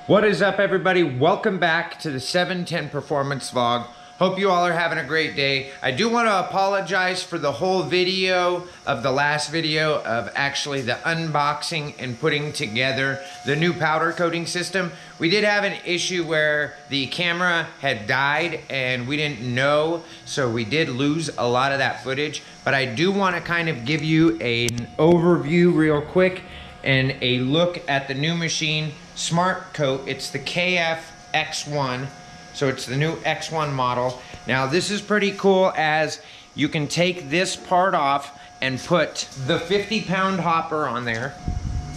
What is up, everybody? Welcome back to the 710 Performance Vlog. Hope you all are having a great day. I do want to apologize for the whole video of the last video of actually the unboxing and putting together the new powder coating system. We did have an issue where the camera had died and we didn't know, so we did lose a lot of that footage. But I do want to kind of give you an overview real quick and a look at the new machine, Smart Coat. It's the KF X1. So it's the new X1 model. Now this is pretty cool, as you can take this part off and put the 50-pound hopper on there.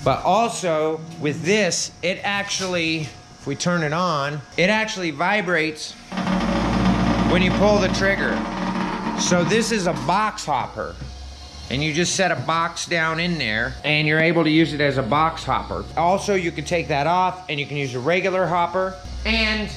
But also with this, it actually, if we turn it on, it actually vibrates when you pull the trigger. So this is a box hopper. And you just set a box down in there and you're able to use it as a box hopper. Also, you can take that off and you can use a regular hopper. And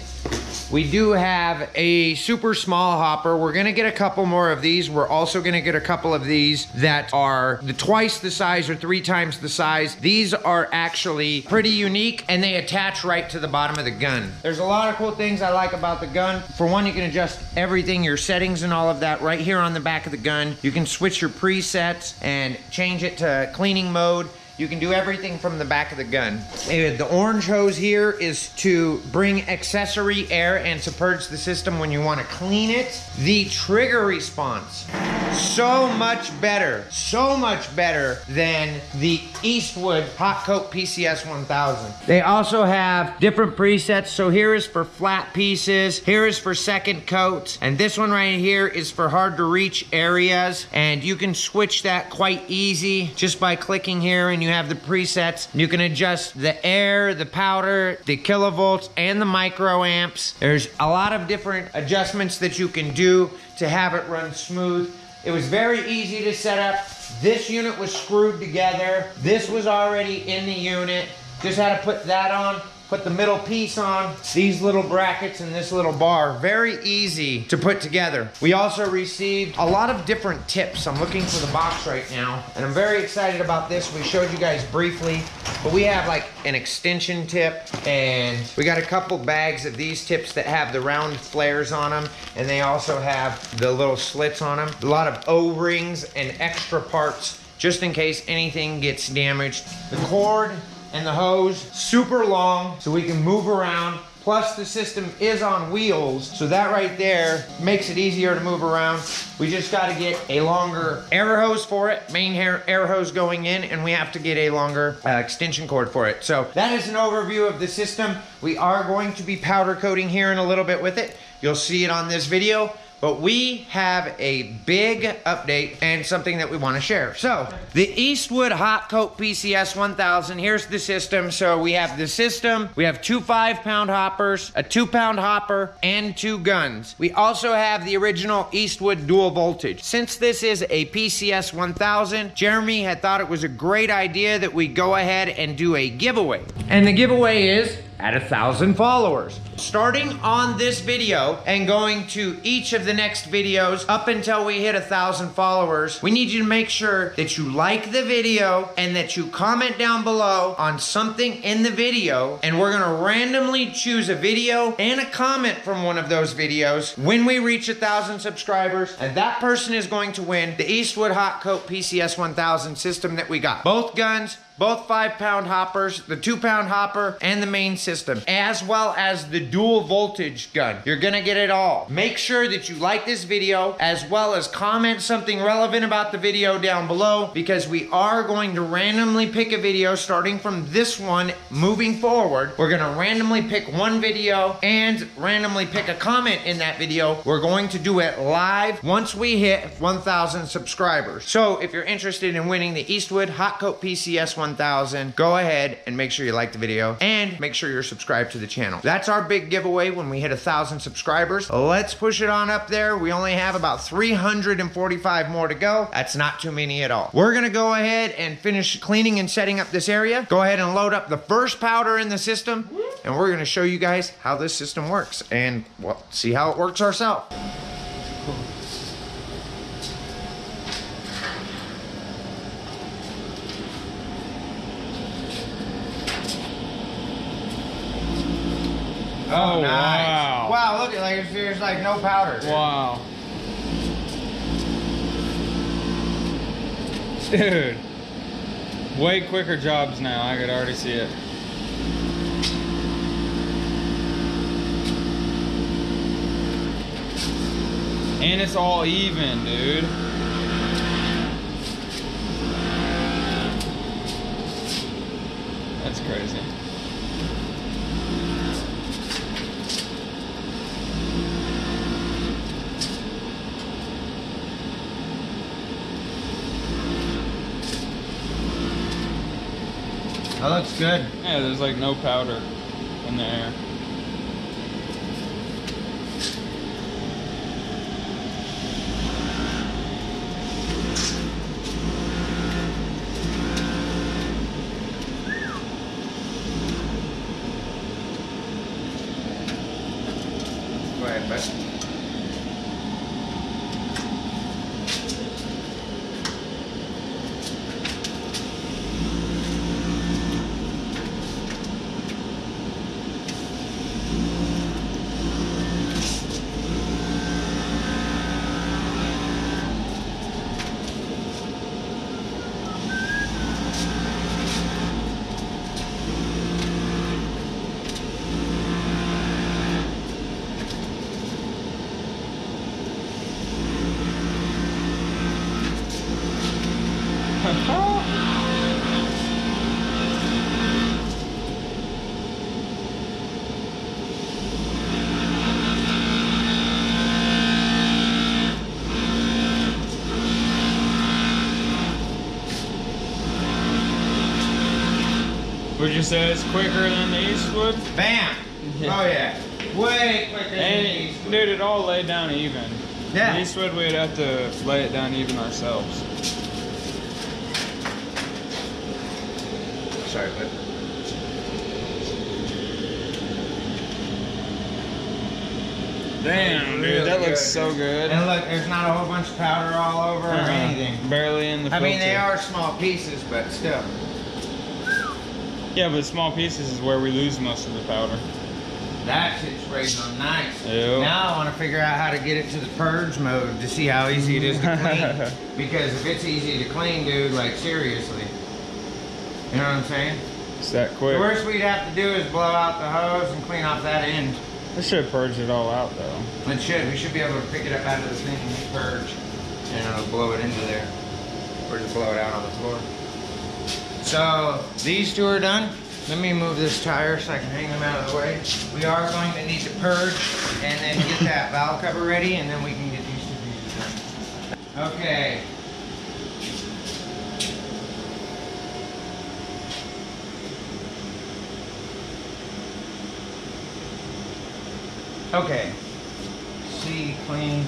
we do have a super small hopper. We're gonna get a couple more of these. We're also gonna get a couple of these that are twice the size or 3 times the size. These are actually pretty unique and they attach right to the bottom of the gun. There's a lot of cool things I like about the gun. For one, you can adjust everything, your settings and all of that right here on the back of the gun. You can switch your presets and change it to cleaning mode. You can do everything from the back of the gun. The orange hose here is to bring accessory air and submerge the system when you want to clean it. The trigger response, so much better than the Eastwood HotCoat PCS 1000. They also have different presets. So here is for flat pieces, here is for second coats, and this one right here is for hard to reach areas. And you can switch that quite easy just by clicking here, and you have the presets. You can adjust the air, the powder, the kilovolts, and the microamps. There's a lot of different adjustments that you can do to have it run smooth. It was very easy to set up. This unit was screwed together. This was already in the unit. Just had to put that on, put the middle piece on, these little brackets and this little bar. Very easy to put together. We also received a lot of different tips. I'm looking for the box right now, and I'm very excited about this. We showed you guys briefly, but we have like an extension tip, and we got a couple bags of these tips that have the round flares on them, and they also have the little slits on them. A lot of O-rings and extra parts just in case anything gets damaged. The cord and the hose, super long, so we can move around. Plus the system is on wheels, so that right there makes it easier to move around. We just gotta get a longer air hose for it, main air hose going in, and we have to get a longer extension cord for it. So that is an overview of the system. We are going to be powder coating here in a little bit with it. You'll see it on this video. But we have a big update and something that we want to share. So, the Eastwood HotCoat PCS 1000, here's the system. So we have the system, we have 2 5-pound hoppers, a 2-pound hopper, and 2 guns. We also have the original Eastwood dual voltage. Since this is a PCS 1000, Jeremy had thought it was a great idea that we go ahead and do a giveaway. And the giveaway is at 1,000 followers. Starting on this video and going to each of the next videos up until we hit 1,000 followers, we need you to make sure that you like the video and that you comment down below on something in the video, and we're gonna randomly choose a video and a comment from one of those videos when we reach 1,000 subscribers, and that person is going to win the Eastwood HotCoat PCS 1000 system that we got. Both guns, both 5-pound hoppers, the 2-pound hopper, and the main system, as well as the dual voltage gun. You're gonna get it all. Make sure that you like this video, as well as comment something relevant about the video down below, because we are going to randomly pick a video starting from this one moving forward. We're gonna randomly pick one video and randomly pick a comment in that video. We're going to do it live once we hit 1,000 subscribers. So if you're interested in winning the Eastwood HotCoat PCS 1000, go ahead and make sure you like the video and make sure you're subscribed to the channel. That's our big giveaway when we hit 1,000 subscribers. Let's push it on up there. We only have about 345 more to go. That's not too many at all. We're gonna go ahead and finish cleaning and setting up this area. Go ahead and load up the first powder in the system, and we're gonna show you guys how this system works, and well, see how it works ourselves. Oh, nice. Wow. Wow, look at like there's like no powder. Wow. Dude. Way quicker jobs now. I could already see it. And it's all even, dude. That's crazy. That looks good. Yeah, there's like no powder in the air. Go ahead, bud. Would you say it's quicker than the Eastwood? Bam! Yeah. Oh yeah. Way quicker than the And Eastwood. dude, it all laid down even. Yeah. The Eastwood, we'd have to lay it down even ourselves. Sorry, bud. Damn, dude, Really that looks good, so dude. good. And look, there's not a whole bunch of powder all over or anything. Barely in the I filter. mean, they are small pieces, but still. Yeah, but small pieces is where we lose most of the powder. That shit sprays on nice. Yep. Now I want to figure out how to get it to the purge mode to see how easy it is to clean. Because if it's easy to clean, dude, like seriously. You know what I'm saying? It's that quick. The worst we'd have to do is blow out the hose and clean off that end. I should purge it all out though. It should. We should be able to pick it up out of the thing and purge. And it'll blow it into there. Or just blow it out on the floor. So, these two are done. Let me move this tire so I can hang them out of the way. We are going to need to purge and then get that valve cover ready, and then we can get these two pieces done. Okay. Okay. See, clean.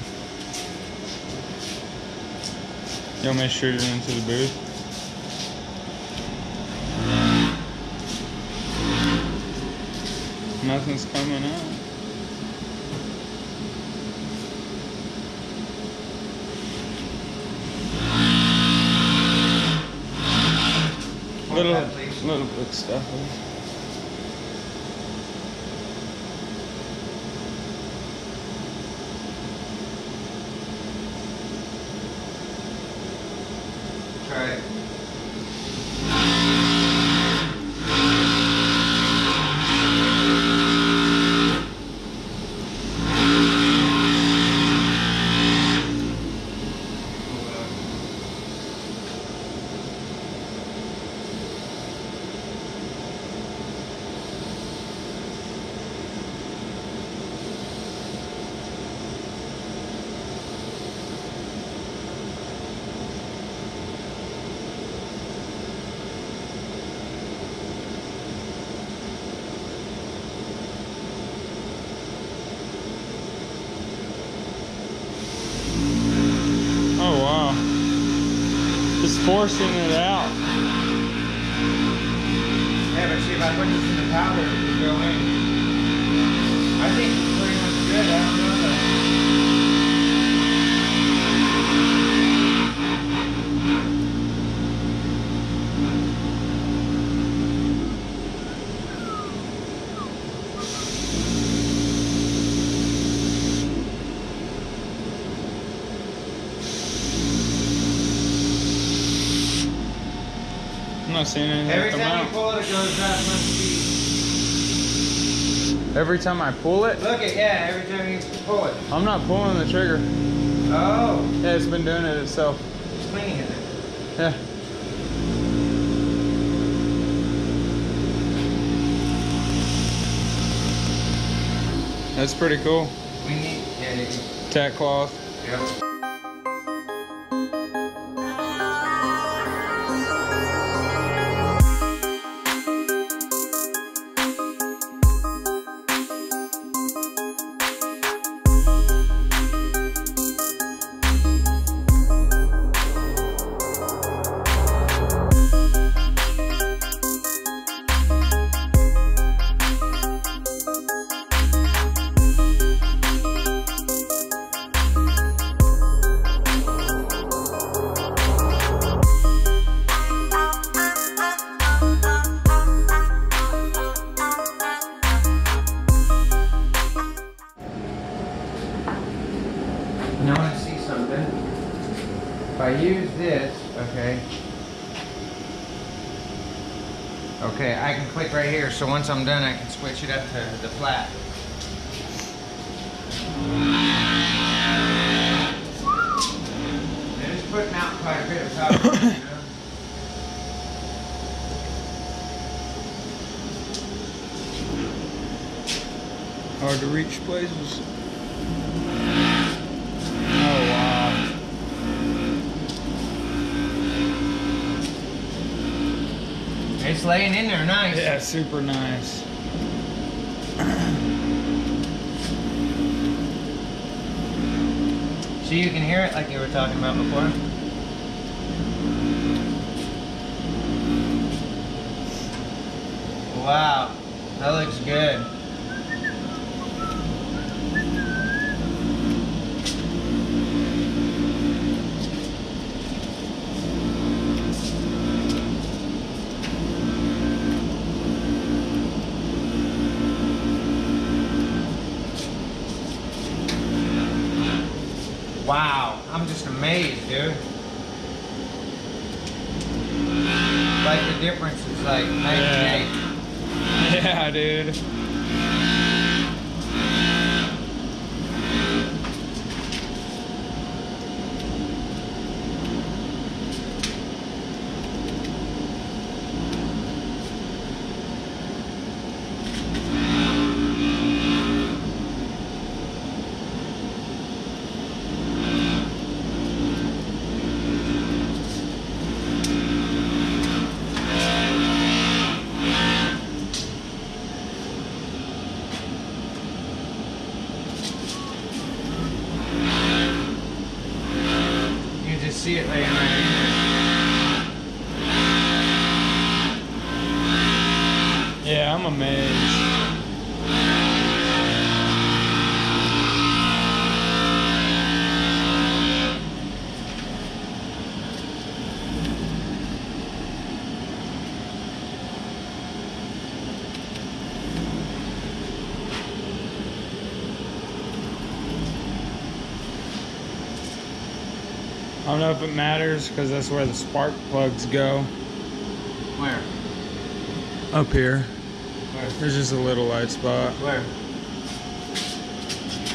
You want me to shoot it into the booth? Nothing's coming out. Little bit stuff. Try it. Oh wow. Just forcing it out. Yeah, but see if I put this in the powder, it will go in. I think it's pretty much good. I don't know though. I'm not seeing anything. Every time you pull it, it goes that much speed. Every time I pull it? Look at, yeah, every time you pull it. I'm not pulling the trigger. Oh. Yeah, it's been doing it itself. It's cleaning it. Yeah. That's pretty cool. We need, yeah, Tack cloth. yep. Now I want to see something. If I use this, okay. Okay, I can click right here, so once I'm done, I can switch it up to the flat. It is putting out quite a bit of power, you know? Hard to reach places. Oh wow. It's laying in there nice. Yeah, super nice. So you can hear it like you were talking about before? Wow, that looks good. Wow, I'm just amazed, dude. Like the difference is like night and day. Yeah, dude. See it laying right in there. Yeah, I'm amazed. I don't know if it matters because that's where the spark plugs go. Where? Up here. Where? There's just a little light spot. Where?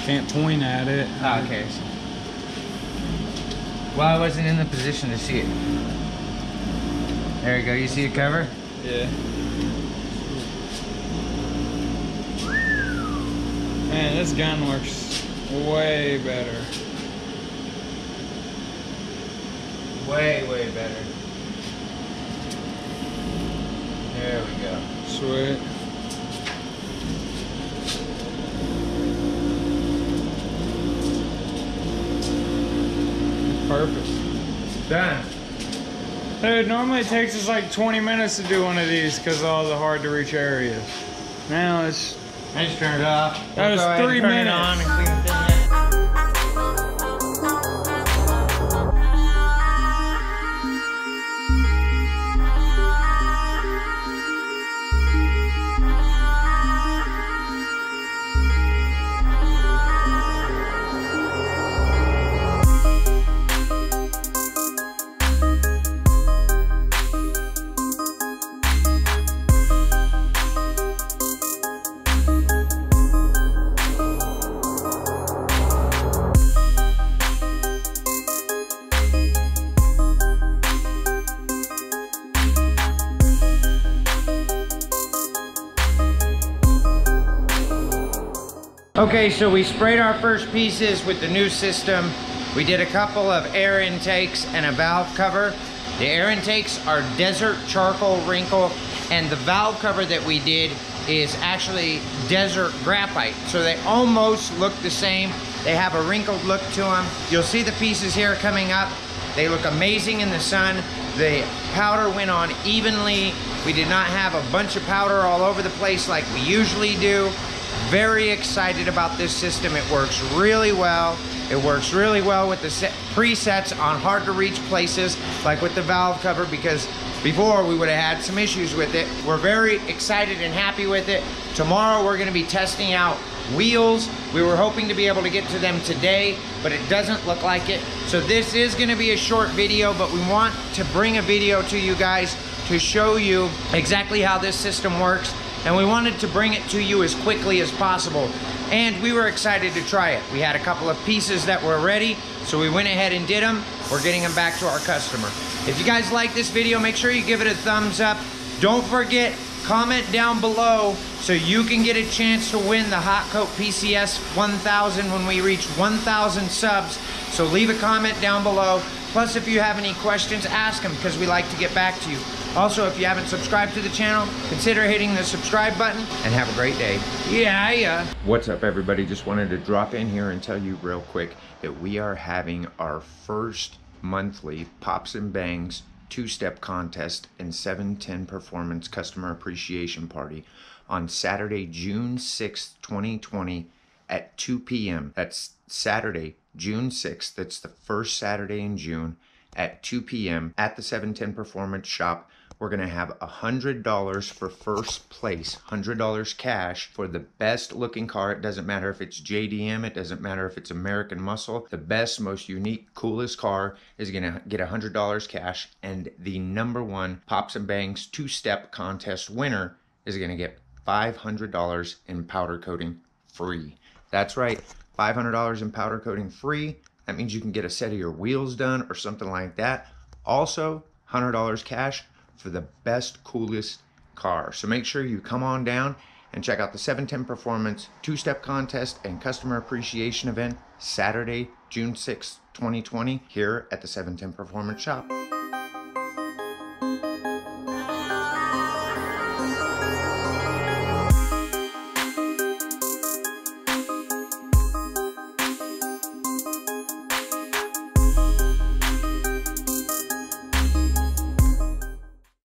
Can't point at it. Oh, okay. Well, I wasn't in the position to see it. There you go. You see the cover? Yeah. Man, this gun works way better. Way, way better. There we go. Sweet. Perfect. Done. Dude, normally it takes us like 20 minutes to do one of these because of all the hard to reach areas. Now it's... I just turned it off. That was 3 Turn it minutes. on and clean the thing up. Okay, so we sprayed our first pieces with the new system. We did a couple of air intakes and a valve cover. The air intakes are desert charcoal wrinkle, and the valve cover that we did is actually desert graphite. So they almost look the same. They have a wrinkled look to them. You'll see the pieces here coming up. They look amazing in the sun. The powder went on evenly. We did not have a bunch of powder all over the place like we usually do. Very excited about this system. It works really well. It works really well with the presets on hard to reach places, like with the valve cover, because before we would have had some issues with it. We're very excited and happy with it. Tomorrow we're gonna be testing out wheels. We were hoping to be able to get to them today, but it doesn't look like it. So this is gonna be a short video, but we want to bring a video to you guys to show you exactly how this system works. And we wanted to bring it to you as quickly as possible. And we were excited to try it. We had a couple of pieces that were ready, so we went ahead and did them. We're getting them back to our customer. If you guys like this video, make sure you give it a thumbs up. Don't forget, comment down below so you can get a chance to win the HotCoat PCS 1000 when we reach 1,000 subs. So leave a comment down below. Plus, if you have any questions, ask them, because we like to get back to you. Also, if you haven't subscribed to the channel, consider hitting the subscribe button, and have a great day. Yeah. What's up, everybody? Just wanted to drop in here and tell you real quick that we are having our first monthly Pops and Bangs two-step contest and 710 Performance Customer Appreciation Party on Saturday, June 6th, 2020 at 2 p.m. That's Saturday, June 6th. That's the first Saturday in June at 2 p.m. at the 710 Performance Shop. We're gonna have $100 for first place, $100 cash for the best looking car. It doesn't matter if it's JDM, it doesn't matter if it's American Muscle. The best, most unique, coolest car is gonna get $100 cash, and the #1 Pops and Bangs two-step contest winner is gonna get $500 in powder coating free. That's right, $500 in powder coating free. That means you can get a set of your wheels done or something like that. Also, $100 cash for the best, coolest car. So make sure you come on down and check out the 710 Performance two-step contest and customer appreciation event Saturday, June 6th, 2020 here at the 710 Performance Shop.